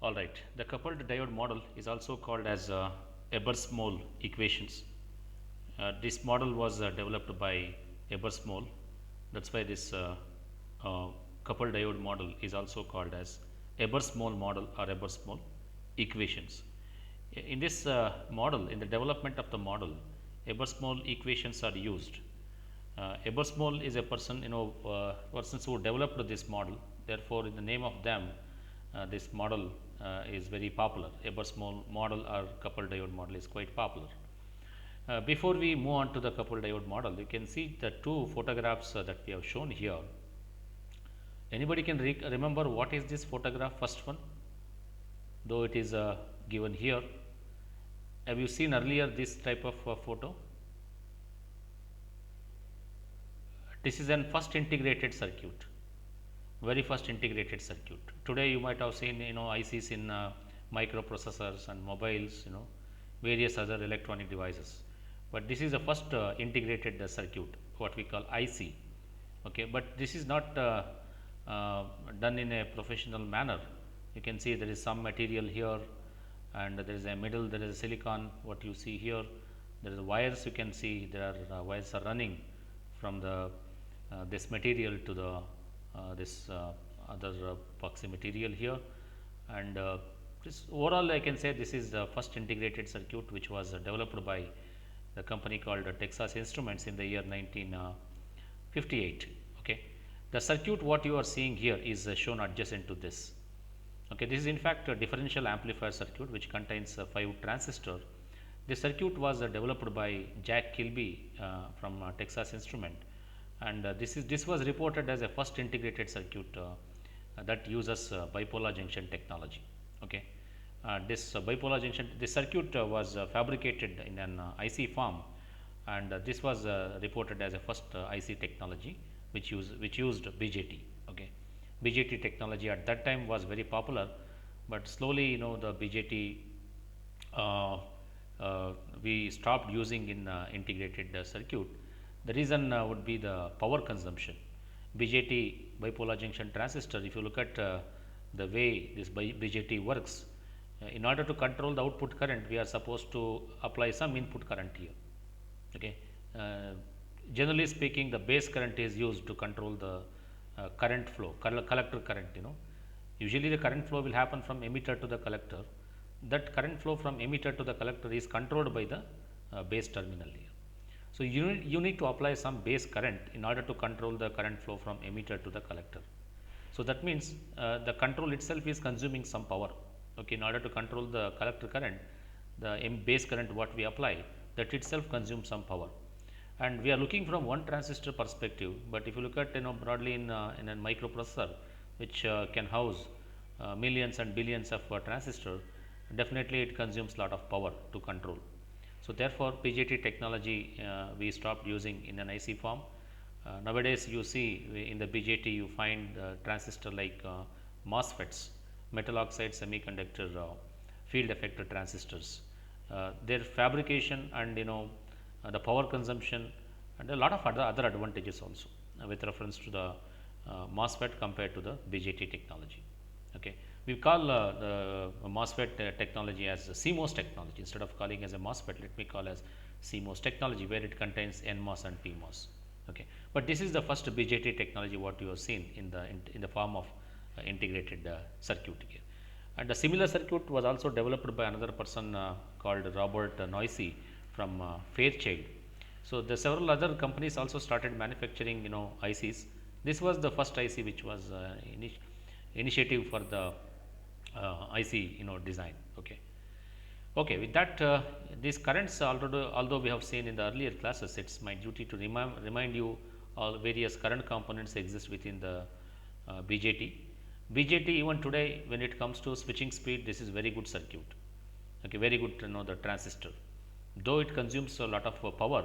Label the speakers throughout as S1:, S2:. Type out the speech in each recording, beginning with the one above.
S1: Alright, the coupled diode model is also called as Ebers-Moll equations. This model was developed by Ebers-Moll. That's why this uh, coupled diode model is also called as Ebers-Moll model or Ebers-Moll equations. In this model, in the development of the model, Ebers-Moll equations are used. Ebers-Moll is a person, persons who developed this model. Therefore, in the name of them, this model is very popular. Ebers-Moll model or coupled diode model is quite popular. Before we move on to the coupled diode model, you can see the two photographs that we have shown here. Anybody can remember what is this photograph, first one? Though it is given here. Have you seen earlier this type of photo? This is an first integrated circuit, very first integrated circuit. Today you might have seen ICs in microprocessors and mobiles, various other electronic devices. But this is the first integrated circuit, what we call IC. Okay, but this is not done in a professional manner. You can see there is some material here, and there is a middle, there is a silicon. What you see here, there is wires. You can see there are wires are running from the this material to the this other epoxy material here, and this overall I can say this is the first integrated circuit which was developed by the company called Texas Instruments in the year 1958. Okay. The circuit what you are seeing here is shown adjacent to this. Okay, this is in fact a differential amplifier circuit which contains 5 transistors. This circuit was developed by Jack Kilby from Texas Instrument, and this was reported as a first integrated circuit that uses bipolar junction technology. Okay, this bipolar junction, this circuit was fabricated in an IC form, and this was reported as a first IC technology which used BJT. Okay, BJT technology at that time was very popular, but slowly the BJT we stopped using in integrated circuit. The reason would be the power consumption. BJT, bipolar junction transistor, if you look at the way this BJT works, in order to control the output current, we are supposed to apply some input current here. Okay. Generally speaking, the base current is used to control the current flow, collector current. Usually the current flow will happen from emitter to the collector. That current flow from emitter to the collector is controlled by the base terminal here. So, you need to apply some base current in order to control the current flow from emitter to the collector. So, that means the control itself is consuming some power. Okay, in order to control the collector current, the base current what we apply, that itself consumes some power. And we are looking from one transistor perspective, but if you look at broadly in a microprocessor which can house millions and billions of transistors, definitely it consumes lot of power to control. So, therefore, BJT technology we stopped using in an IC form. Nowadays, you see in the BJT you find transistor like MOSFETs, metal oxide semiconductor field effector transistors. Their fabrication and the power consumption and a lot of other advantages also with reference to the MOSFET compared to the BJT technology. Okay. We call the MOSFET technology as CMOS technology. Instead of calling as a MOSFET, let me call as CMOS technology, where it contains NMOS and PMOS. Okay. But this is the first BJT technology what you have seen in the form of integrated circuit here. And a similar circuit was also developed by another person called Robert Noisy from Fairchild. So, the several other companies also started manufacturing ICs. This was the first IC which was initiative for the IC design. Okay. Okay, with that these currents although we have seen in the earlier classes, it's my duty to remind you all various current components exist within the BJT. BJT even today when it comes to switching speed, this is very good circuit. Okay, very good to know the transistor. Though it consumes a lot of power,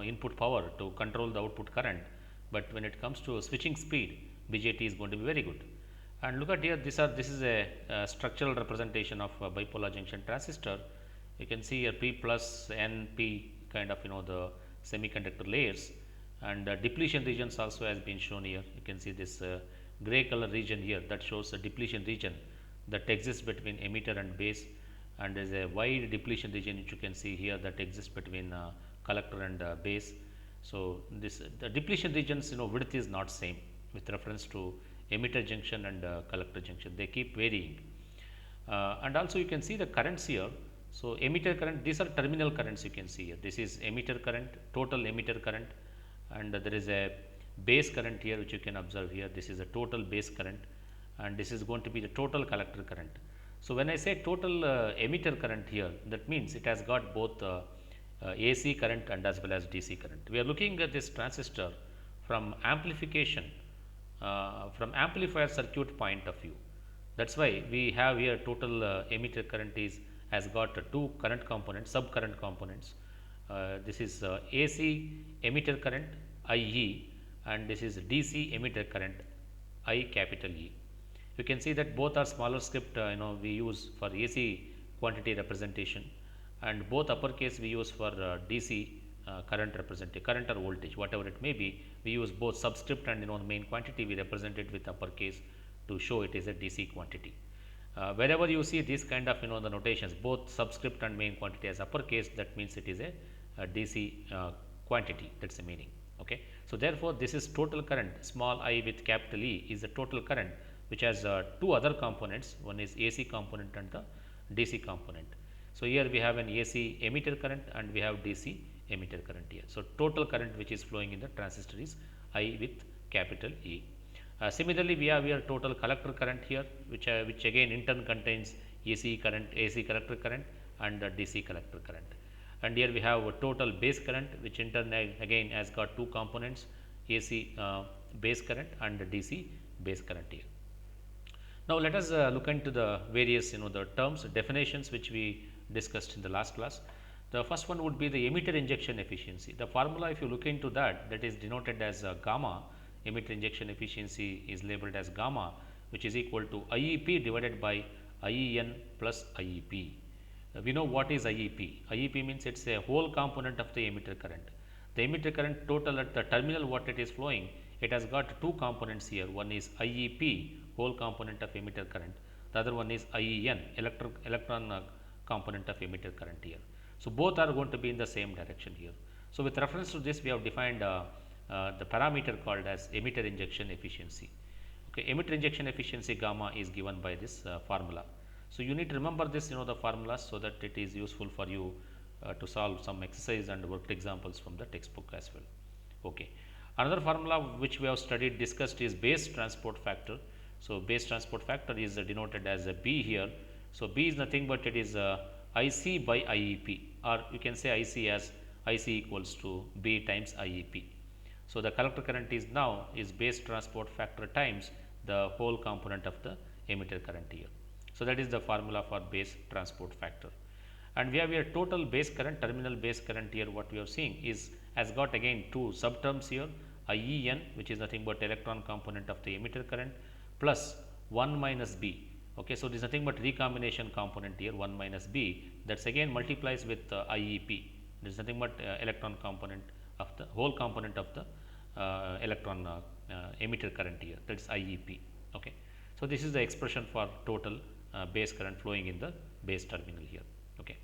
S1: input power to control the output current, but when it comes to switching speed, BJT is going to be very good. And look at here, this is a structural representation of a bipolar junction transistor. You can see here P plus N P kind of the semiconductor layers, and depletion regions also has been shown here. You can see this gray color region here that shows the depletion region. that exists between emitter and base, and there is a wide depletion region which you can see here that exists between collector and base. So, this the depletion regions, width is not same with reference to emitter junction and collector junction, they keep varying. And also you can see the currents here. So, emitter current, these are terminal currents you can see here. This is emitter current, total emitter current, and there is a base current here which you can observe here. This is a total base current, and this is going to be the total collector current. So, when I say total emitter current here, that means it has got both AC current and as well as DC current. We are looking at this transistor from amplification, from amplifier circuit point of view. That is why we have here total emitter current is has got two current components, sub current components. This is AC emitter current IE, and this is DC emitter current I capital E. You can see that both are smaller script, we use for AC quantity representation, and both uppercase we use for DC current representation, current or voltage, whatever it may be. We use both subscript and the main quantity we represent it with uppercase to show it is a DC quantity. Wherever you see this kind of the notations, both subscript and main quantity as uppercase, that means it is a DC quantity, that is the meaning. Okay. So, therefore, this is total current, small I with capital E is the total current which has two other components, one is AC component and the DC component. So, here we have an AC emitter current and we have DC emitter current here. So, total current which is flowing in the transistor is I with capital E. Similarly, we have here total collector current here, which again in turn contains AC current, AC collector current and DC collector current. And here we have a total base current, which in turn again has got two components, AC base current and DC base current here. Now, let us look into the various the terms, definitions which we discussed in the last class. The first one would be the emitter injection efficiency. The formula, if you look into that, that is denoted as gamma. Emitter injection efficiency is labeled as gamma, which is equal to IEP divided by IEN plus IEP. We know what is IEP. IEP means it is a whole component of the emitter current. The emitter current total at the terminal what it is flowing, it has got two components here. One is IEP, whole component of emitter current. The other one is IEN, electron component of emitter current here. So, both are going to be in the same direction here. So, with reference to this, we have defined the parameter called as emitter injection efficiency. Okay, emitter injection efficiency gamma is given by this formula. So, you need to remember this the formulas, so that it is useful for you to solve some exercise and worked examples from the textbook as well. Okay. Another formula which we have studied, discussed is base transport factor. So, base transport factor is denoted as a B here. So, B is nothing but it is IC by IEP, or you can say IC as IC equals to B times IEP. So, the collector current is now is base transport factor times the whole component of the emitter current here. So, that is the formula for base transport factor. And we have here total base current, terminal base current here, what we are seeing is has got again two subterms here, IEN, which is nothing but electron component of the emitter current, plus 1 minus B. Okay, so, this is nothing but recombination component here, 1 minus B, that is again multiplies with IEP. This is nothing but electron component of the whole component of the electron emitter current here, that is IEP. Okay. So, this is the expression for total base current flowing in the base terminal here. Okay.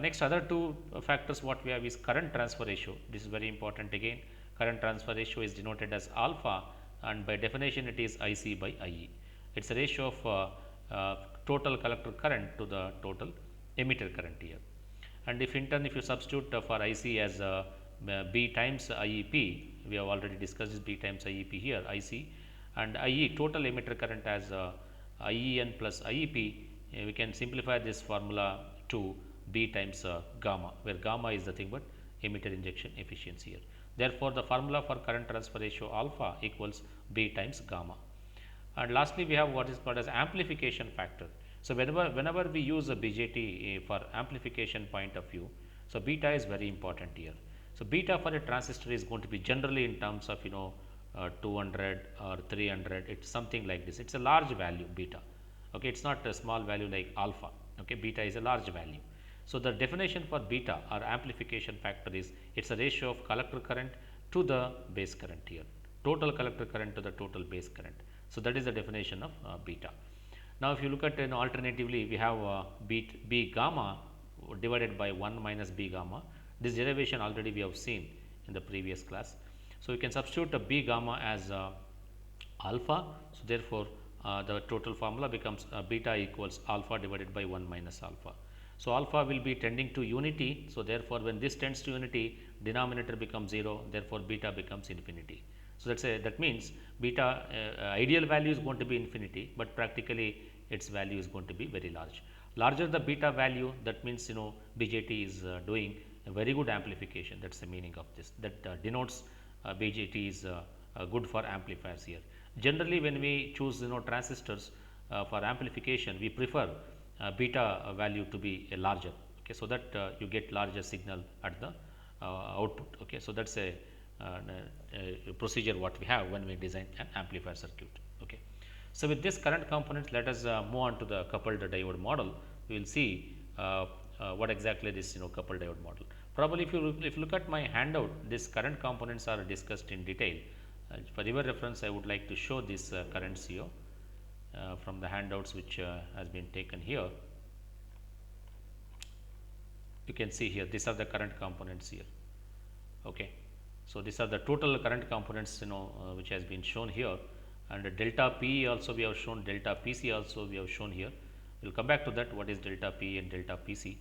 S1: Next, other two factors what we have is current transfer ratio. This is very important again. Current transfer ratio is denoted as alpha, and by definition it is IC by IE. It is a ratio of total collector current to the total emitter current here. And if in turn if you substitute for IC as B times IEP, we have already discussed this B times IEP here, IC, and IE total emitter current as IEN plus IEP, we can simplify this formula to B times gamma, where gamma is nothing but emitter injection efficiency here. Therefore, the formula for current transfer ratio alpha equals B times gamma. And lastly, we have what is called as amplification factor. So, whenever we use a BJT for amplification point of view, so beta is very important here. So, beta for a transistor is going to be generally in terms of 200 or 300, it is something like this. It is a large value beta. Okay, it is not a small value like alpha. Okay, beta is a large value. So, the definition for beta or amplification factor is it is a ratio of collector current to the base current here, total collector current to the total base current. So, that is the definition of beta. Now, if you look at alternatively, we have B gamma divided by 1 minus B gamma. This derivation already we have seen in the previous class. So, you can substitute a B gamma as alpha. So, therefore, the total formula becomes beta equals alpha divided by 1 minus alpha. So, alpha will be tending to unity. So, therefore, when this tends to unity, denominator becomes 0, therefore, beta becomes infinity. So, that means beta ideal value is going to be infinity, but practically its value is going to be very large. Larger the beta value, that means BJT is doing a very good amplification. That is the meaning of this, that denotes BJT is good for amplifiers here. Generally, when we choose transistors for amplification, we prefer beta value to be a larger, okay, so that you get larger signal at the output. Okay, so that is a procedure what we have when we design an amplifier circuit. Okay. So, with this current components, let us move on to the coupled diode model. We will see what exactly this coupled diode model. Probably if you look at my handout, these current components are discussed in detail. For your reference, I would like to show this current CO from the handouts which has been taken here. You can see here, these are the current components here. Okay. So, these are the total current components which has been shown here, and delta P also we have shown, delta PC also we have shown here. We will come back to that, what is delta P and delta PC.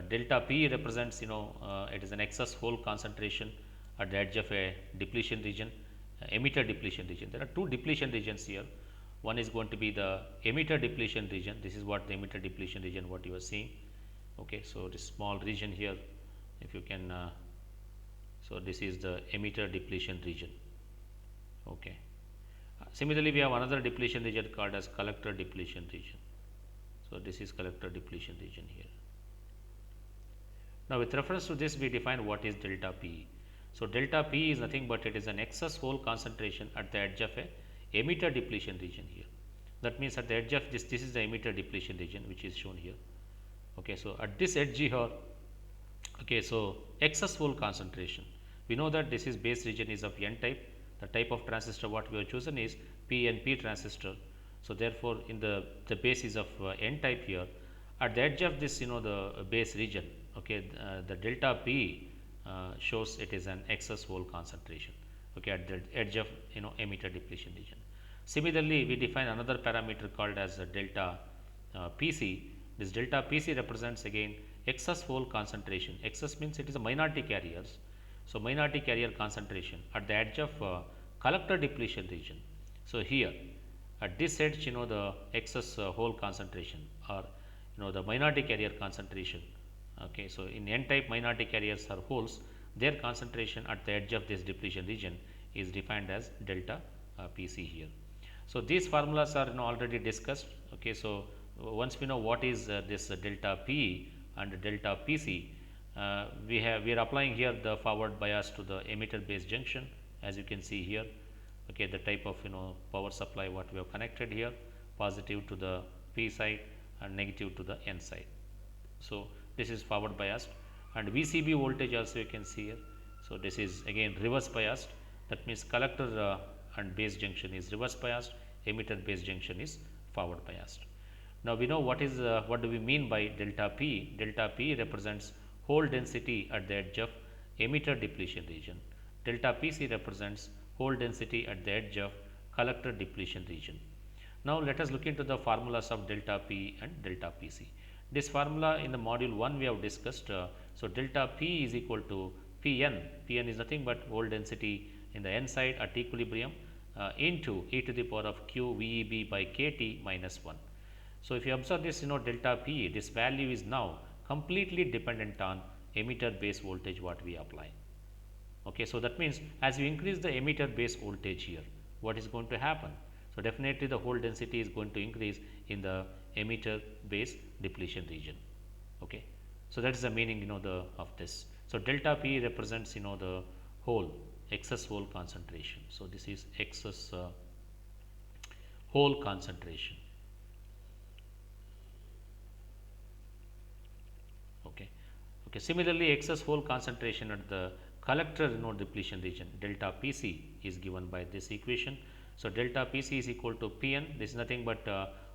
S1: Delta P represents it is an excess hole concentration at the edge of a depletion region, emitter depletion region. There are two depletion regions here. One is going to be the emitter depletion region. This is what the emitter depletion region what you are seeing. Okay. So, this small region here, if you can so this is the emitter depletion region. Okay. Similarly, we have another depletion region called as collector depletion region. So, this is collector depletion region here. Now, with reference to this, we define what is delta P. So, delta P is nothing but it is an excess hole concentration at the edge of a emitter depletion region here. That means, at the edge of this is the emitter depletion region which is shown here. Okay. So, at this edge here, okay, so excess hole concentration, we know that this is base region is of N type. The type of transistor what we have chosen is PNP transistor. So, therefore, in the base is of N type here. At the edge of this the base region, okay, the delta P shows it is an excess hole concentration, okay, at the edge of emitter depletion region. Similarly, we define another parameter called as delta PC. This delta PC represents again excess hole concentration. Excess means it is a minority carriers. So, minority carrier concentration at the edge of collector depletion region. So, here at this edge the excess hole concentration or the minority carrier concentration. Okay. So, in N type minority carriers are holes, their concentration at the edge of this depletion region is defined as delta PC here. So, these formulas are already discussed. Okay. So, once we know what is this delta P and delta PC, we are applying here the forward bias to the emitter base junction, as you can see here. Okay, the type of power supply what we have connected here, positive to the P side and negative to the N side. So, this is forward biased, and VCB voltage also you can see here. So, this is again reverse biased, that means collector and base junction is reverse biased, emitter base junction is forward biased. Now, we know what do we mean by delta P. Delta P represents hole density at the edge of emitter depletion region. Delta PC represents hole density at the edge of collector depletion region. Now, let us look into the formulas of delta P and delta PC. This formula in the module 1 we have discussed. So, delta P is equal to Pn. Pn is nothing but hole density in the N side at equilibrium into e to the power of q VEB by kT minus 1. So, if you observe this delta P, this value is now completely dependent on emitter base voltage what we apply. Okay. So, that means as you increase the emitter base voltage here, what is going to happen? So, definitely the hole density is going to increase in the emitter base depletion region. Okay. So, that is the meaning of this. So, delta P represents the hole, excess hole concentration. So, this is excess hole concentration. Okay. Okay. Similarly, excess hole concentration at the collector depletion region, delta PC is given by this equation. So, delta PC is equal to Pn, this is nothing but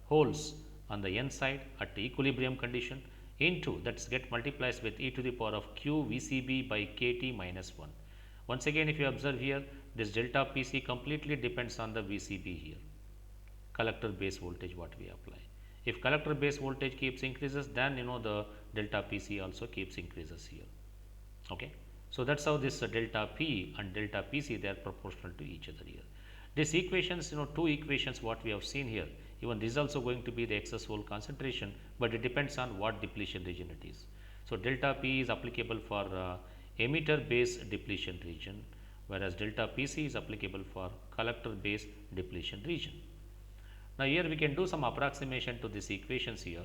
S1: holes on the n side at the equilibrium condition into that's get multiplies with e to the power of q VCB by kT minus 1. Once again, if you observe here, this delta PC completely depends on the VCB here, collector base voltage what we apply. If collector base voltage keeps increases, then the delta PC also keeps increases here. Okay. So, that is how this delta P and delta PC, they are proportional to each other here. These equations, two equations what we have seen here, even this is also going to be the excess hole concentration, but it depends on what depletion region it is. So, delta P is applicable for emitter base depletion region, whereas delta PC is applicable for collector base depletion region. Now, here we can do some approximation to these equations here.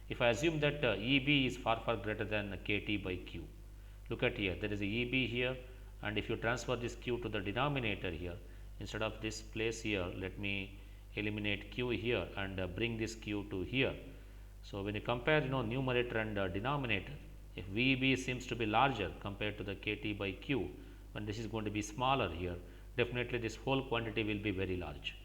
S1: If I assume that EB is far greater than KT by Q, look at here, there is a EB here, and if you transfer this Q to the denominator here, instead of this place here, let me eliminate Q here and bring this Q to here. So, when you compare numerator and denominator, if VEB seems to be larger compared to the KT by Q, when this is going to be smaller here, definitely this whole quantity will be very large.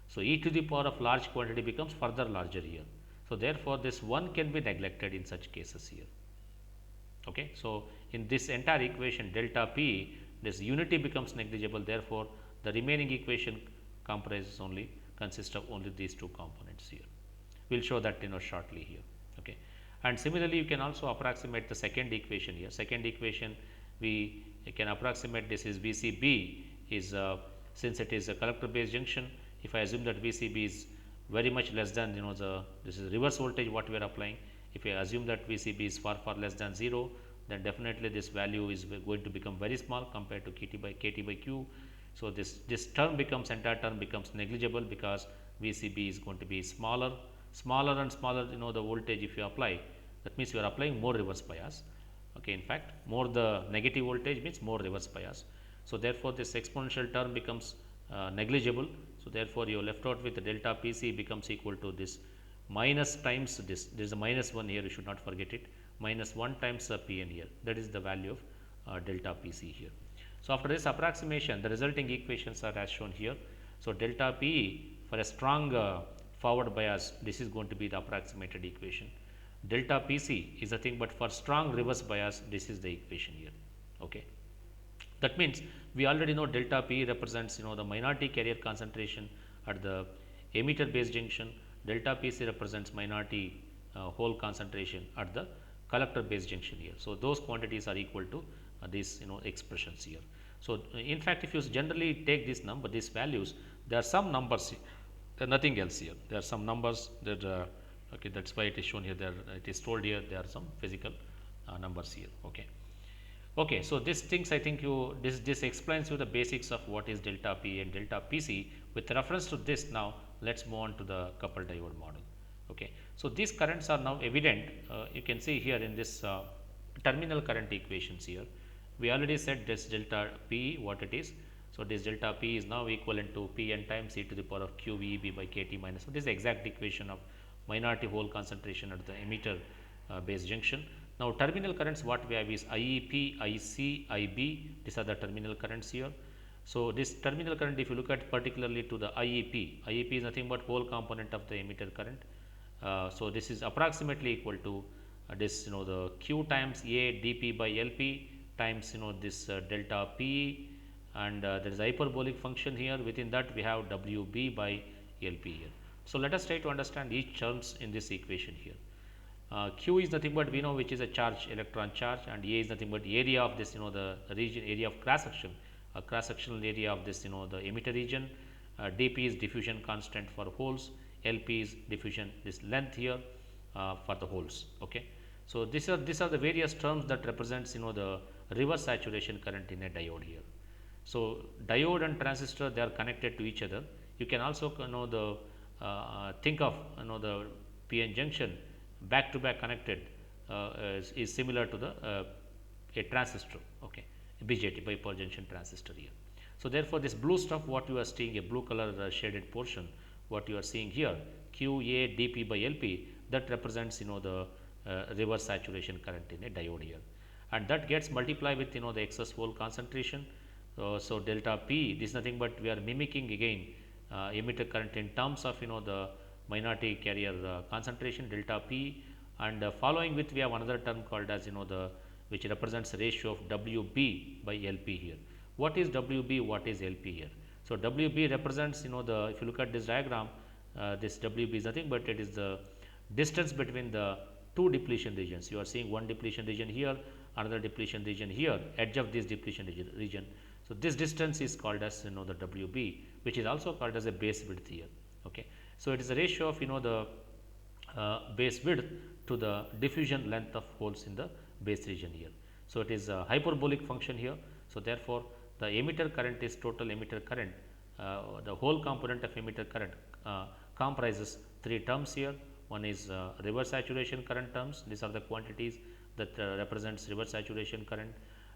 S1: So, e to the power of large quantity becomes further larger here. So, therefore, this 1 can be neglected in such cases here. Okay. So, in this entire equation delta P, this unity becomes negligible, therefore, the remaining equation consists of only these two components here. We will show that shortly here. Okay. And similarly, you can also approximate the second equation here. Second equation, we can approximate this is VCB is since it is a collector base junction. If I assume that VCB is very much less than this is reverse voltage what we are applying. If I assume that VCB is far less than 0, then definitely this value is going to become very small compared to KT by Q. So, this entire term becomes negligible because VCB is going to be smaller and smaller the voltage if you apply, that means you are applying more reverse bias. Okay. In fact, more the negative voltage means more reverse bias. So, therefore, this exponential term becomes negligible. So, therefore, you are left out with the delta PC becomes equal to this minus times this is a minus 1 here, you should not forget it, minus 1 times Pn here, that is the value of delta PC here. So, after this approximation, the resulting equations are as shown here. So, delta P for a strong forward bias, this is going to be the approximated equation. Delta PC is nothing but for strong reverse bias, this is the equation here. Okay. That means, we already know delta P represents the minority carrier concentration at the emitter base junction, delta PC represents minority hole concentration at the collector base junction here. So, those quantities are equal to these expressions here. So, in fact, if you generally take this number, these values, there are some numbers here, there are nothing else here, there are some numbers that okay, that is why it is shown here, there it is told here there are some physical numbers here. Okay. Okay, so these things I think this explains you the basics of what is delta P and delta PC. With reference to this, now let us move on to the coupled diode model. Okay. So, these currents are now evident, you can see here in this terminal current equations here. We already said this delta P what it is. So, this delta P is now equivalent to Pn times e to the power of q VEB by KT minus. So, this is the exact equation of minority hole concentration at the emitter base junction. Now, terminal currents what we have is IEP, IC, IB, these are the terminal currents here. So, this terminal current if you look at particularly to the IEP is nothing but whole component of the emitter current. So, this is approximately equal to this the Q times A dP by LP times this delta P, and there is a hyperbolic function here, within that we have WB by LP here. So, let us try to understand each terms in this equation here. Q is nothing but we know which is a charge, electron charge, and A is nothing but area of this the region, area of cross section, a cross sectional area of this the emitter region. dP is diffusion constant for holes, LP is diffusion this length here for the holes. Okay. So, these are the various terms that represents the reverse saturation current in a diode here. So, diode and transistor they are connected to each other. You can also think of the PN junction back to back connected is similar to the a transistor, okay, a BJT, bipolar junction transistor here. So, therefore, this blue stuff what you are seeing, a blue color shaded portion what you are seeing here, Q A dP by LP, that represents the reverse saturation current in a diode here, and that gets multiplied with the excess hole concentration. So, delta P, this is nothing but we are mimicking again emitter current in terms of the minority carrier concentration delta P, and following with we have another term called as the which represents ratio of WB by LP here. What is WB? What is LP here? So WB represents the, if you look at this diagram, this WB is nothing but it is the distance between the two depletion regions. You are seeing one depletion region here, another depletion region here, edge of this depletion region. So this distance is called as the WB, which is also called as a base width here. Okay, so it is a ratio of the base width to the diffusion length of holes in the base region here. So it is a hyperbolic function here. So therefore, the emitter current is total emitter current. The whole component of emitter current comprises three terms here. One is reverse saturation current terms. These are the quantities that represents reverse saturation current,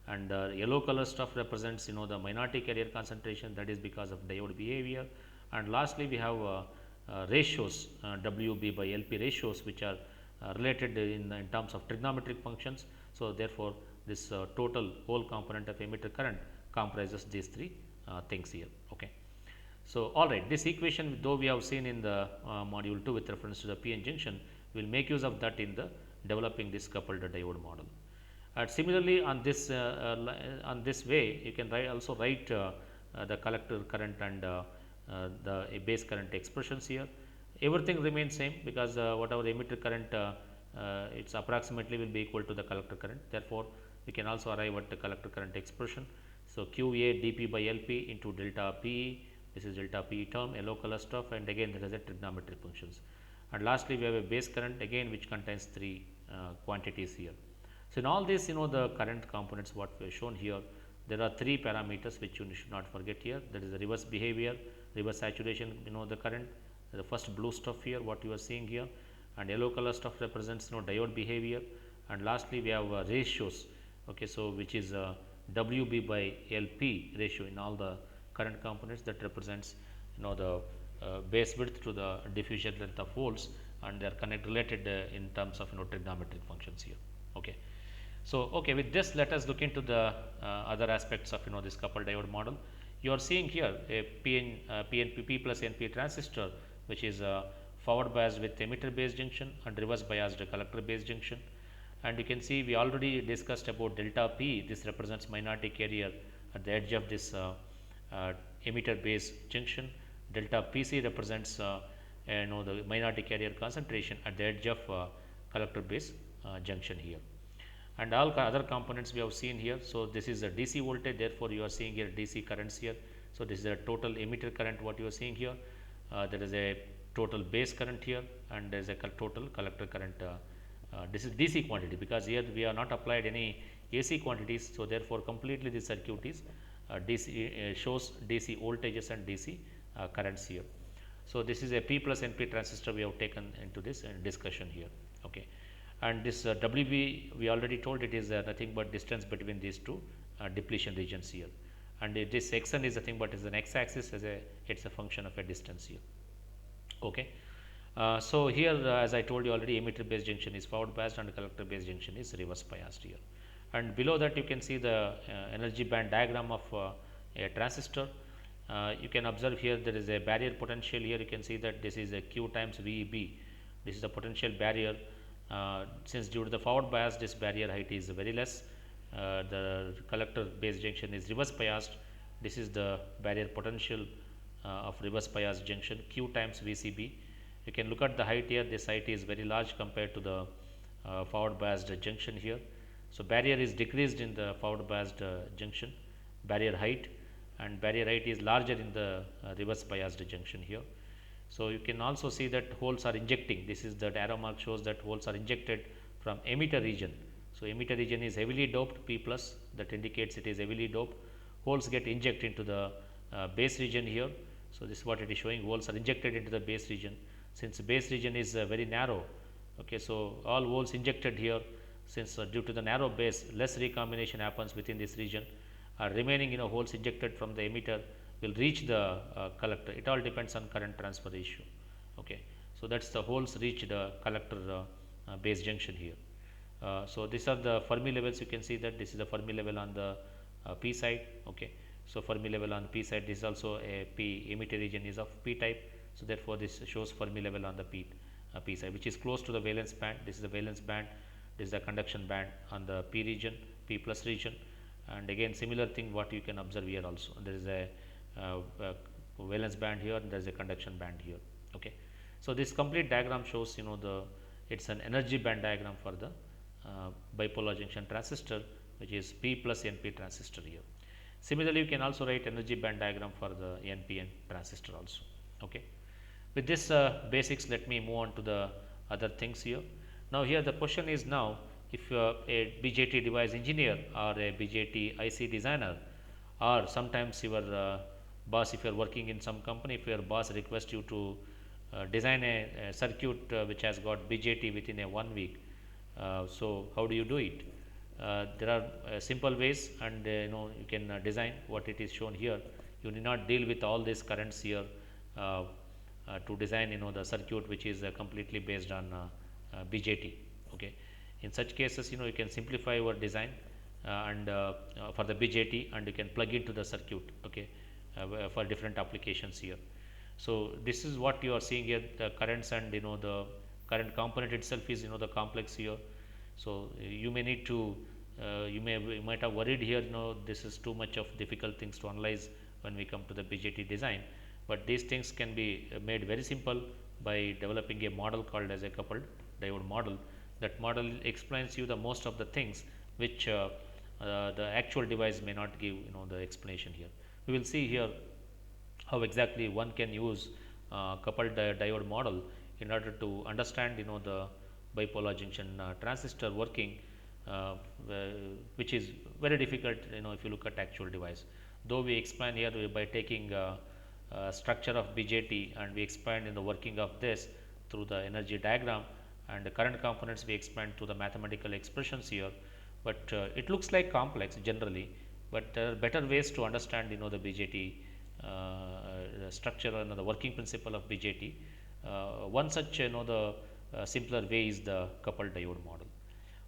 S1: and yellow color stuff represents the minority carrier concentration, that is because of diode behavior. And lastly, we have ratios, WB by LP ratios, which are related in terms of trigonometric functions. So therefore, this total whole component of emitter current comprises these three things here. Okay. So all right, this equation, though we have seen in the module 2 with reference to the PN junction, we will make use of that in the developing this coupled diode model. And similarly, on this way, you can also write the collector current and the base current expressions here. Everything remains same because whatever emitter current it's approximately will be equal to the collector current. Therefore, we can also arrive at the collector current expression. So QA dP by LP into delta PE. This is delta PE term, yellow color stuff, and again there is a trigonometric functions. And lastly, we have a base current again, which contains three quantities here. So in all this, the current components what we have shown here, there are three parameters which you should not forget here. That is the reverse behavior, reverse saturation, the current, the first blue stuff here, what you are seeing here, and yellow color stuff represents diode behavior. And lastly, we have ratios. Okay, so which is WB by LP ratio in all the current components, that represents the base width to the diffusion length of holes, and they are related in terms of trigonometric functions here. Okay. So okay, with this, let us look into the other aspects of this coupled diode model. You are seeing here a PNP plus NP transistor, which is forward biased with emitter base junction and reverse biased collector base junction. And you can see we already discussed about delta P. This represents minority carrier at the edge of this emitter base junction. Delta PC represents the minority carrier concentration at the edge of collector base junction here. And all other components we have seen here. So this is a DC voltage, therefore you are seeing here DC currents here. So this is a total emitter current what you are seeing here. There is a total base current here, and there is a total collector current. This is DC quantity, because here we are not applied any AC quantities. So therefore completely this circuit is DC shows DC voltages and DC currents here. So this is a P plus NP transistor we have taken into this discussion here. Okay. And this WB, we already told it is nothing but distance between these two depletion regions here, and this xn is nothing but is an x axis, as it's a function of a distance here. Okay. So here as I told you already, emitter base junction is forward biased and collector base junction is reverse biased here. And below that you can see the energy band diagram of a transistor. You can observe here there is a barrier potential here. You can see that this is a Q times VEB. This is the potential barrier. Since due to the forward bias, this barrier height is very less. The collector base junction is reverse biased. This is the barrier potential of reverse biased junction, Q times VCB. You can look at the height here. This height is very large compared to the forward biased junction here. So barrier is decreased in the forward biased junction, barrier height, and barrier height is larger in the reverse biased junction here. So you can also see that holes are injecting. This is the arrow mark shows that holes are injected from emitter region. So emitter region is heavily doped P plus, that indicates it is heavily doped. Holes get injected into the base region here. So this is what it is showing. Holes are injected into the base region. Since the base region is very narrow, okay, so all holes injected here, since due to the narrow base, less recombination happens within this region. Remaining holes injected from the emitter will reach the collector. It all depends on current transfer ratio. Okay. So that's the holes reach the collector base junction here. So these are the Fermi levels. You can see that this is the Fermi level on the P side. Okay. So Fermi level on P side, this is also a P emitter region is of P type. So therefore, this shows Fermi level on the p side, which is close to the valence band. This is the valence band, this is the conduction band on the p region, p plus region. And again similar thing what you can observe here also, there is a valence band here and there is a conduction band here. Okay. So this complete diagram shows the it's an energy band diagram for the bipolar junction transistor, which is p plus np transistor here. Similarly, you can also write energy band diagram for the npn transistor also. Okay. With this basics, let me move on to the other things here. Now here the question is, now if a BJT device engineer or a BJT IC designer, or sometimes your boss, if you are working in some company, if your boss requests you to design a circuit which has got BJT within a 1 week, so how do you do it? There are simple ways, and you can design what it is shown here. You need not deal with all these currents here to design the circuit which is completely based on BJT. Okay. In such cases, you can simplify your design and for the BJT, and you can plug into the circuit. Okay, for different applications here. So this is what you are seeing here, the currents, and the current component itself is the complex here. So you may need to you might have worried here, this is too much of difficult things to analyze when we come to the BJT design, but these things can be made very simple by developing a model called as a coupled diode model. That model explains you the most of the things which the actual device may not give the explanation here. We will see here how exactly one can use coupled diode model in order to understand the bipolar junction transistor working, which is very difficult if you look at actual device. Though we explain here by taking structure of BJT, and we expand in the working of this through the energy diagram, and the current components we expand to the mathematical expressions here, but it looks like complex generally, but there are better ways to understand the BJT structure and the working principle of BJT. One such the simpler way is the coupled diode model.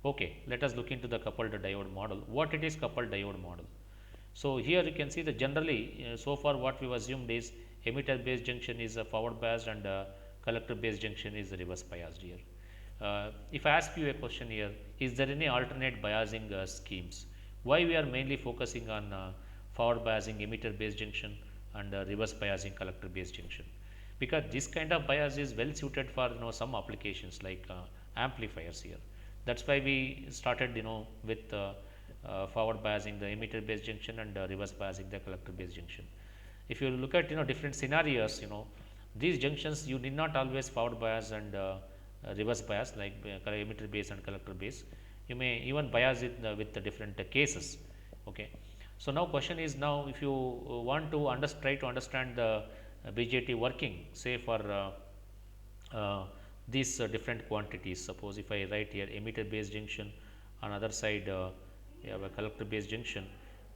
S1: Okay, let us look into the coupled diode model. What it is coupled diode model? So here you can see that generally so far what we have assumed is emitter based junction is a forward biased, and collector based junction is reverse biased here. If I ask you a question here, is there any alternate biasing schemes? Why we are mainly focusing on forward biasing emitter based junction and reverse biasing collector based junction? Because this kind of bias is well suited for some applications like amplifiers here. That's why we started with forward biasing the emitter based junction and reverse biasing the collector based junction. If you look at different scenarios, these junctions you need not always forward bias and reverse bias like emitter base and collector base. You may even bias it with the different cases. Okay. So now question is, now if you want to try to understand the BJT working, say for these different quantities. Suppose if I write here emitter based junction, on other side you have a collector based junction.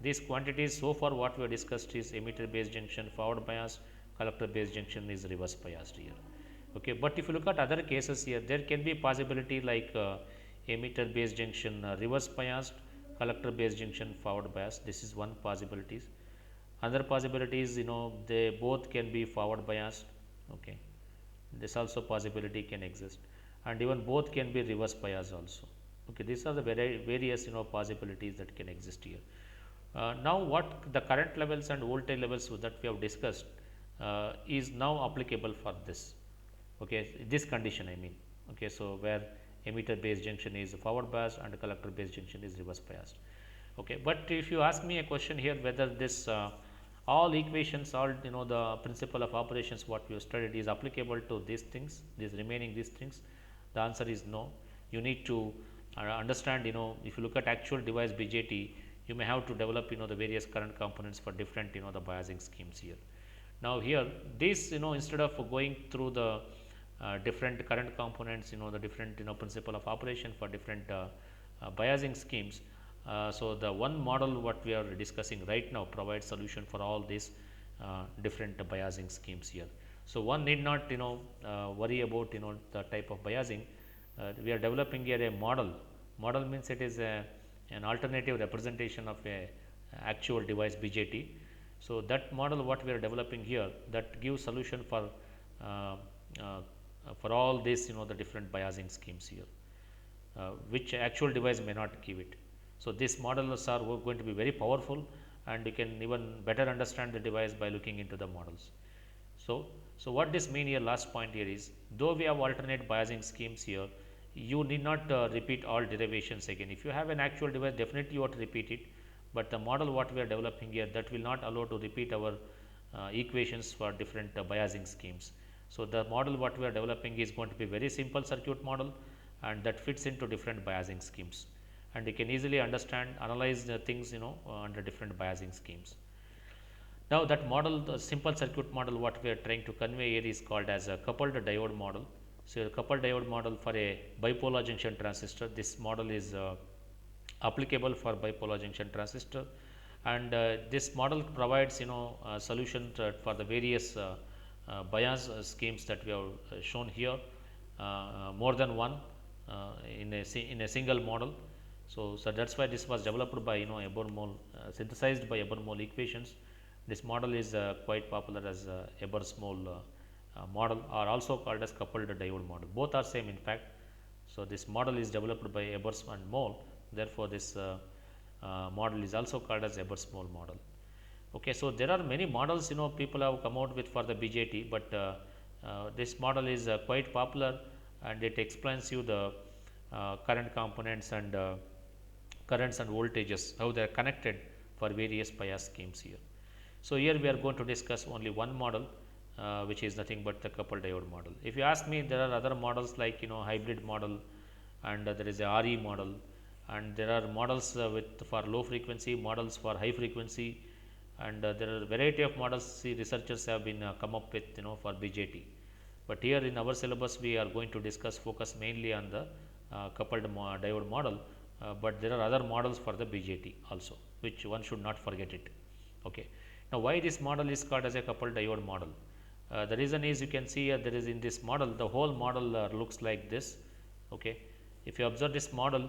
S1: These quantities so far what we have discussed is emitter based junction forward biased, collector based junction is reverse biased here. Okay, but if you look at other cases here, there can be possibility like emitter based junction reverse biased, collector based junction forward biased. This is one possibilities. Another possibility is they both can be forward biased. Okay, this also possibility can exist, and even both can be reverse biased also. Okay, these are the various possibilities that can exist here. Now what the current levels and voltage levels that we have discussed is now applicable for this. Okay, this condition I mean. Okay, so where emitter based junction is forward biased and collector based junction is reverse biased. Okay, but if you ask me a question here whether this all equations, all the principle of operations what we have studied is applicable to these things, these remaining these things, the answer is no. You need to understand if you look at actual device BJT, you may have to develop the various current components for different the biasing schemes here. Now here this instead of going through the different current components, the different principle of operation for different biasing schemes. So the one model what we are discussing right now provides solution for all these different biasing schemes here. So one need not worry about the type of biasing. We are developing here a model. Model means it is an alternative representation of a actual device BJT. So that model what we are developing here, that gives solution for uh, uh, for all this, the different biasing schemes here, which actual device may not give it. So, these models are going to be very powerful, and you can even better understand the device by looking into the models. So, what this mean here, last point here is, though we have alternate biasing schemes here, you need not repeat all derivations again. If you have an actual device, definitely you have to repeat it, but the model what we are developing here, that will not allow to repeat our equations for different biasing schemes. So, the model what we are developing is going to be very simple circuit model, and that fits into different biasing schemes, and you can easily understand, analyze the things under different biasing schemes. Now, that model, the simple circuit model what we are trying to convey here is called as a coupled diode model. So, a coupled diode model for a bipolar junction transistor, this model is applicable for bipolar junction transistor, and this model provides a solution for the various bias schemes that we have shown here, more than one in a single model. So, that is why this was developed by Ebermole, synthesized by Ebermole equations. This model is quite popular as Ebersmole model, or also called as coupled diode model. Both are same in fact. So, this model is developed by Ebers and Mole. Therefore, this model is also called as Ebersmole model. Okay, so there are many models people have come out with for the BJT, but this model is quite popular, and it explains you the current components and currents and voltages, how they are connected for various bias schemes here. So, here we are going to discuss only one model, which is nothing but the coupled diode model. If you ask me, there are other models like hybrid model, and there is a RE model, and there are models with for low frequency, models for high frequency, and there are variety of models. See, researchers have been come up with for BJT, but here in our syllabus we are going to discuss, focus mainly on the coupled diode model, but there are other models for the BJT also, which one should not forget it. Okay. Now, why this model is called as a coupled diode model? The reason is, you can see here, there is in this model, the whole model looks like this. Okay. If you observe this model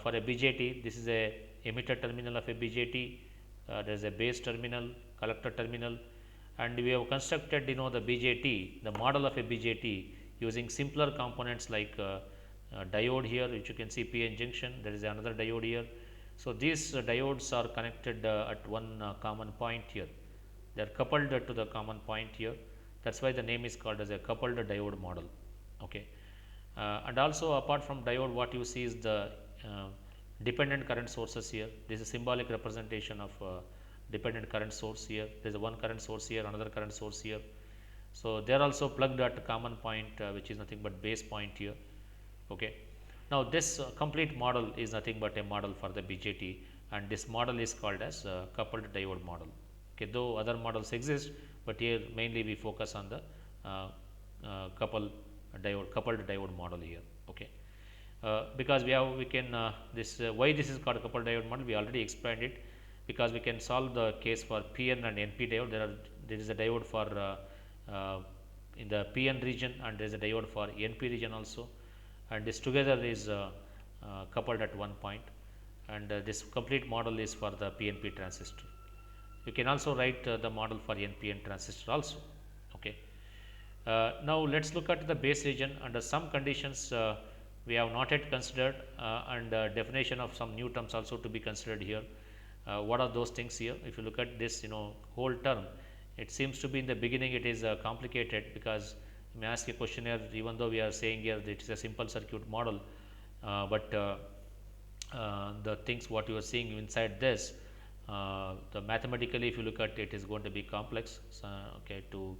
S1: for a BJT, this is a emitter terminal of a BJT, there is a base terminal, collector terminal, and we have constructed the BJT, the model of a BJT, using simpler components like diode here, which you can see PN junction, there is another diode here. So, these diodes are connected at one common point here, they are coupled to the common point here, that is why the name is called as a coupled diode model. Okay. And also, apart from diode, what you see is the dependent current sources here. This is a symbolic representation of dependent current source here, there is one current source here, another current source here. So, they are also plugged at a common point, which is nothing but base point here. Okay. Now, this complete model is nothing but a model for the BJT, and this model is called as coupled diode model. Okay. Though other models exist, but here mainly we focus on the coupled diode model here. Okay. Because we can why this is called coupled diode model, we already explained it, because we can solve the case for PN and NP diode. There is a diode for in the PN region, and there is a diode for NP region also, and this together is coupled at one point, and this complete model is for the PNP transistor. You can also write the model for NPN transistor also. Okay. Now, let us look at the base region. Under some conditions we have not yet considered, and definition of some new terms also to be considered here. What are those things here? If you look at this whole term, it seems to be in the beginning it is complicated, because you may ask a question here, even though we are saying here that it is a simple circuit model, but the things what you are seeing inside this, the mathematically if you look at it, is going to be complex. Okay, to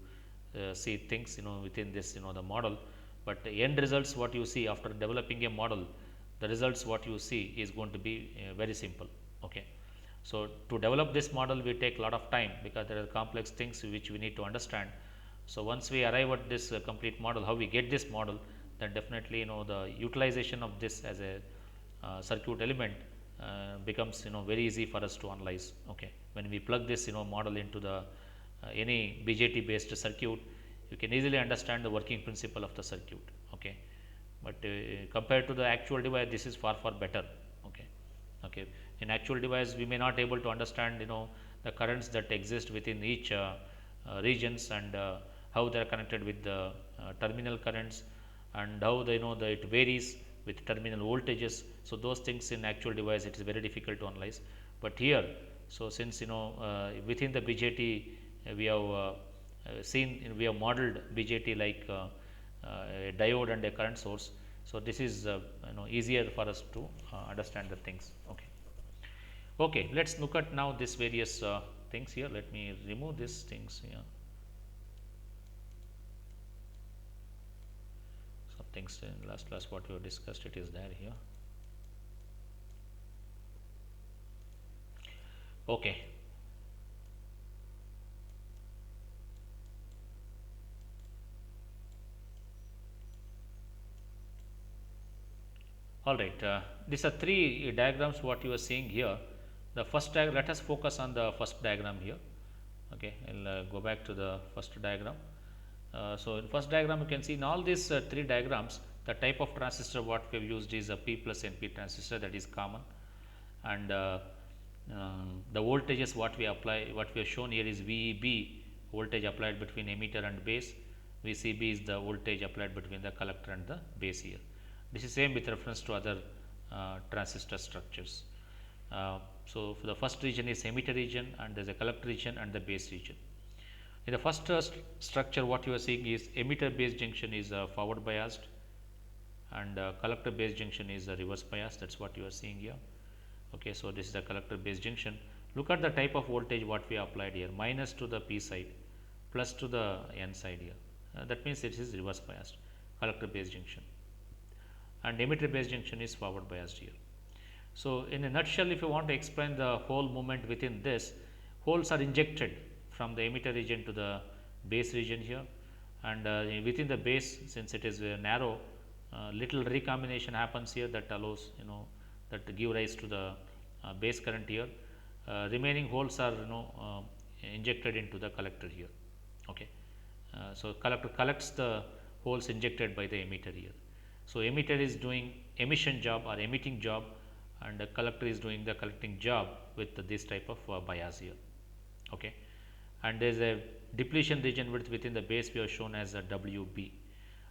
S1: see things within this the model, but the end results what you see after developing a model, the results what you see is going to be very simple. Okay. So, to develop this model we take a lot of time, because there are complex things which we need to understand. So, once we arrive at this complete model, how we get this model, then definitely the utilization of this as a circuit element becomes very easy for us to analyze. Okay. When we plug this model into the any BJT based circuit, you can easily understand the working principle of the circuit. Okay. But compared to the actual device, this is far better. Okay. Okay. In actual device, we may not able to understand the currents that exist within each regions, and how they are connected with the terminal currents, and how they know that it varies with terminal voltages. So those things in actual device it is very difficult to analyze. But here, so since within the BJT we have we have modeled BJT like a diode and a current source. So this is easier for us to understand the things. Okay, let's look at now this various things here. Let me remove these things here. Some things in last class what we have discussed, it is there here. Okay. All right, these are three diagrams what you are seeing here. The first diagram, let us focus on the first diagram here. Okay, I'll go back to the first diagram. So in first diagram you can see in all these three diagrams, the type of transistor what we have used is a P plus NP transistor, that is common, and the voltages what we apply, what we have shown here is VEB, voltage applied between emitter and base. VCB is the voltage applied between the collector and the base here. This is same with reference to other transistor structures. So for the first region is emitter region, and there is a collector region and the base region. In the first structure what you are seeing is emitter base junction is forward biased, and collector base junction is reverse biased. That is what you are seeing here. Okay, so this is the collector base junction. Look at the type of voltage what we applied here, minus to the P side, plus to the N side here. That means it is reverse biased, collector base junction, and emitter base junction is forward biased here. So in a nutshell, if you want to explain the whole movement within this, holes are injected from the emitter region to the base region here, and within the base, since it is narrow, little recombination happens here that allows that give rise to the base current here. Remaining holes are injected into the collector here. Okay, so collector collects the holes injected by the emitter here. So emitter is doing emission job or emitting job, and the collector is doing the collecting job with this type of bias here. Okay, and there is a depletion region within the base we have shown as a WB,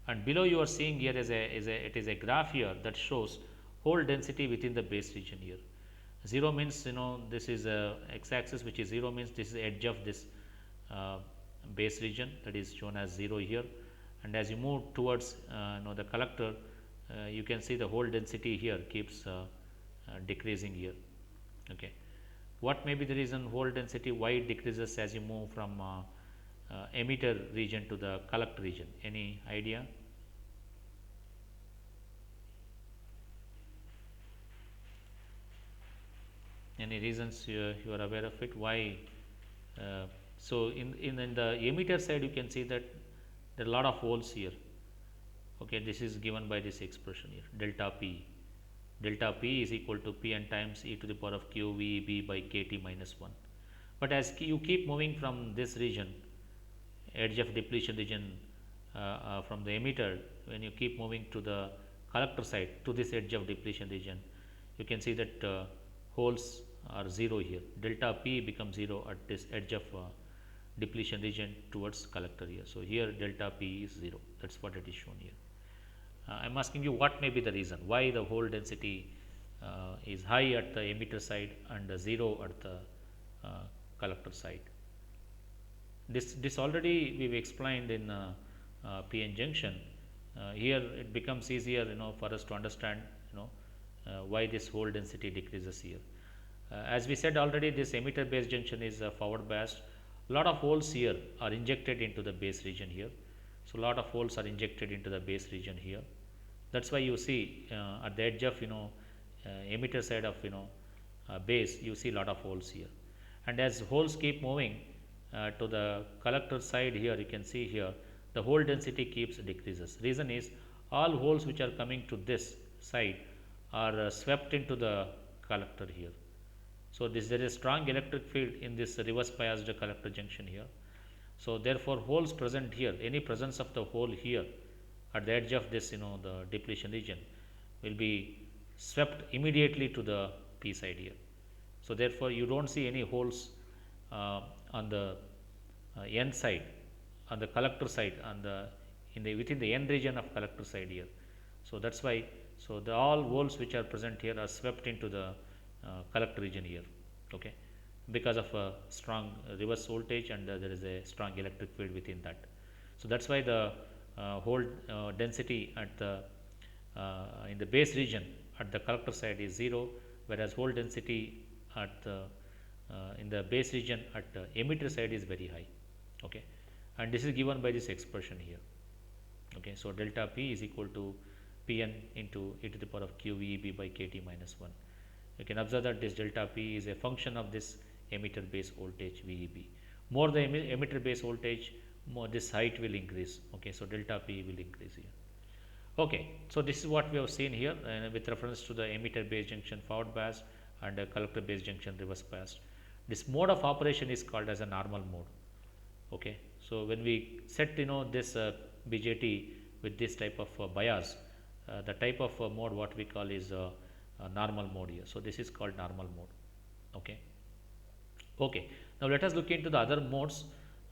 S1: and below you are seeing here it is a graph here that shows hole density within the base region here. 0 means this is a x axis, which is 0 means this is the edge of this base region, that is shown as 0 here, and as you move towards the collector, you can see the hole density here keeps decreasing here. Okay, what may be the reason hole density, why it decreases as you move from emitter region to the collector region? Any idea? Any reasons you are aware of it? Why? So in the emitter side you can see that there are a lot of holes here. Okay, this is given by this expression here, delta P. Delta P is equal to Pn times e to the power of q VEB by kT minus 1. But as you keep moving from this region, edge of depletion region, from the emitter, when you keep moving to the collector side to this edge of depletion region, you can see that holes are 0 here. Delta P becomes 0 at this edge of depletion region towards collector here. So here delta P is 0. That is what it is shown here. I am asking you what may be the reason why the hole density is high at the emitter side and 0 at the collector side. This already we have explained in PN junction. Here it becomes easier for us to understand why this hole density decreases here. As we said already, this emitter base junction is forward biased. Lot of holes here are injected into the base region here. So lot of holes are injected into the base region here. That's why you see at the edge of emitter side of base, you see lot of holes here. And as holes keep moving to the collector side here, you can see here the hole density keeps decreases. Reason is all holes which are coming to this side are swept into the collector here. So there is a strong electric field in this reverse biased collector junction here. So therefore holes present here, any presence of the hole here at the edge of this the depletion region will be swept immediately to the P side here. So therefore you don't see any holes on the N side on the collector side, on the in the within the n region of collector side here. So that's why, so the all holes which are present here are swept into the collector region here, okay, because of a strong reverse voltage, and there is a strong electric field within that. So that's why the hole density at the in the base region at the collector side is 0, whereas hole density at the in the base region at the emitter side is very high, okay, and this is given by this expression here, okay. So delta P is equal to Pn into e to the power of q VEB by kT minus 1. You can observe that this delta P is a function of this emitter base voltage VEB. More the emitter base voltage, more this height will increase, okay. So delta P will increase here, okay. So this is what we have seen here with reference to the emitter base junction forward bias and collector base junction reverse bias. This mode of operation is called as a normal mode, okay. So when we set this BJT with this type of bias, the type of mode what we call is normal mode here. So this is called normal mode, okay. Okay, now let us look into the other modes.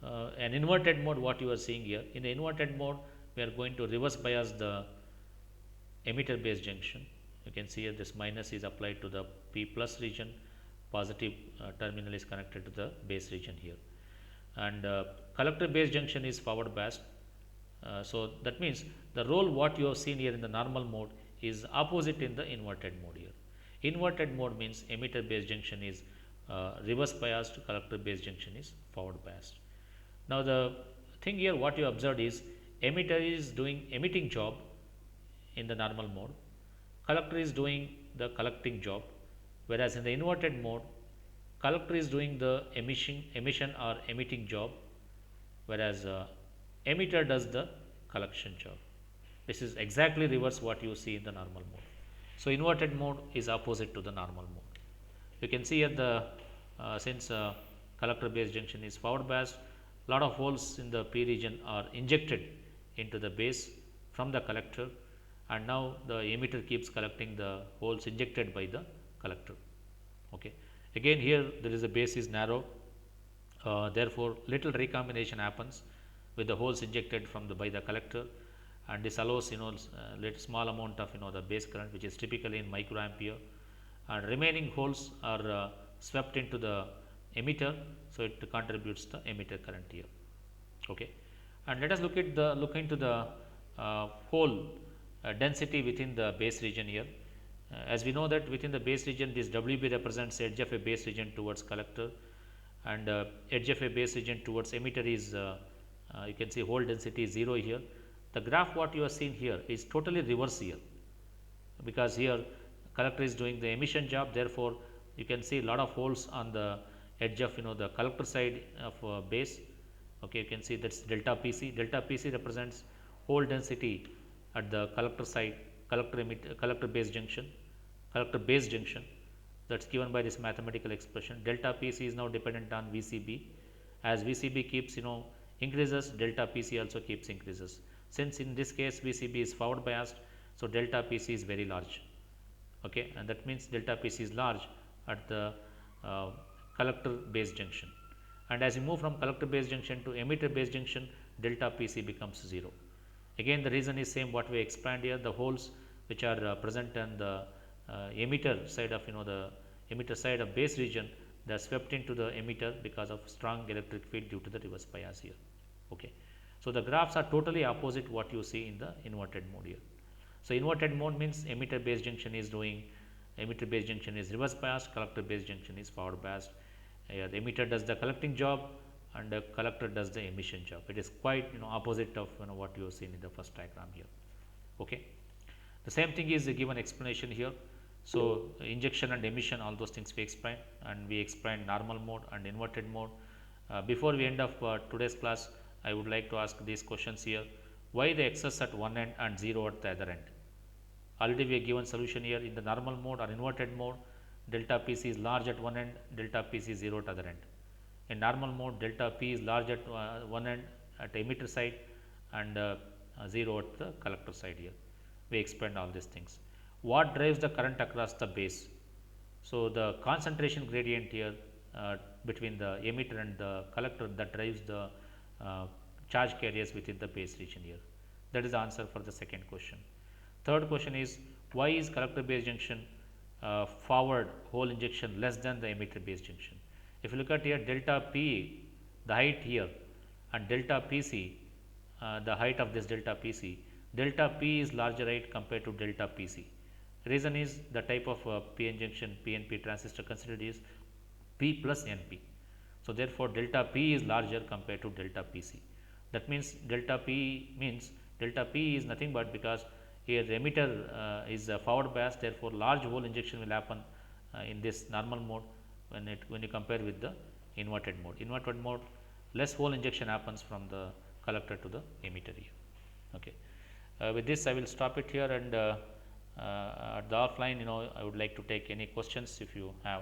S1: An inverted mode, what you are seeing here. In the inverted mode, we are going to reverse bias the emitter base junction. You can see here this minus is applied to the P plus region, positive terminal is connected to the base region here, and collector base junction is forward biased. So that means the role what you have seen here in the normal mode is opposite in the inverted mode here. Inverted mode means emitter base junction is reverse biased, collector base junction is forward biased. Now the thing here what you observed is emitter is doing emitting job in the normal mode, collector is doing the collecting job, whereas in the inverted mode collector is doing the emission or emitting job, whereas emitter does the collection job. This is exactly reverse what you see in the normal mode. So inverted mode is opposite to the normal mode. You can see at the since collector base junction is forward biased, lot of holes in the P region are injected into the base from the collector, and now the emitter keeps collecting the holes injected by the collector, okay. Again here there is a base is narrow, therefore little recombination happens with the holes injected from the by the collector, and this allows little small amount of the base current, which is typically in microampere, and remaining holes are swept into the emitter, so it contributes the emitter current here, okay. And let us look into the hole density within the base region here. As we know that within the base region, this WB represents edge of a base region towards collector, and edge of a base region towards emitter is you can see hole density is 0 here. The graph what you are seeing here is totally reverse here, because here collector is doing the emission job, therefore you can see a lot of holes on the edge of the collector side of base, okay. You can see that's delta PC. Delta PC represents hole density at the collector side, collector base junction, that's given by this mathematical expression. Delta PC is now dependent on VCB. As VCB keeps increases, delta PC also keeps increases. Since in this case VCB is forward biased, so delta PC is very large, okay, and that means delta PC is large at the collector base junction, and as you move from collector base junction to emitter base junction, delta PC becomes 0. Again the reason is same what we expand here. The holes which are present on the emitter side of the emitter side of base region, they are swept into the emitter because of strong electric field due to the reverse bias here, okay. So the graphs are totally opposite what you see in the inverted mode here. So inverted mode means emitter base junction is reverse biased, collector base junction is forward biased. The emitter does the collecting job and the collector does the emission job. It is quite opposite of what you have seen in the first diagram here, okay. The same thing is a given explanation here. So injection and emission, all those things we explained, and we explained normal mode and inverted mode. Before we end of today's class, I would like to ask these questions here. Why the excess at one end and 0 at the other end? Already we have given solution here. In the normal mode or inverted mode, delta PC is large at one end, delta PC is 0 at other end. In normal mode, delta P is large at one end at emitter side, and 0 at the collector side here. We explained all these things. What drives the current across the base? So the concentration gradient here between the emitter and the collector, that drives the charge carriers within the base region here. That is the answer for the second question. Third question is, why is collector base junction forward hole injection less than the emitter base junction? If you look at here, delta P, the height here, and delta PC, the height of this delta P is larger height compared to delta PC. Reason is the type of PN junction PNP transistor considered is P plus NP. So therefore, delta P is larger compared to delta PC. That means delta P is nothing but because here the emitter is forward bias, therefore large hole injection will happen in this normal mode when you compare with the inverted mode. Inverted mode, less hole injection happens from the collector to the emitter here. Okay. With this I will stop it here, and at the offline, I would like to take any questions if you have.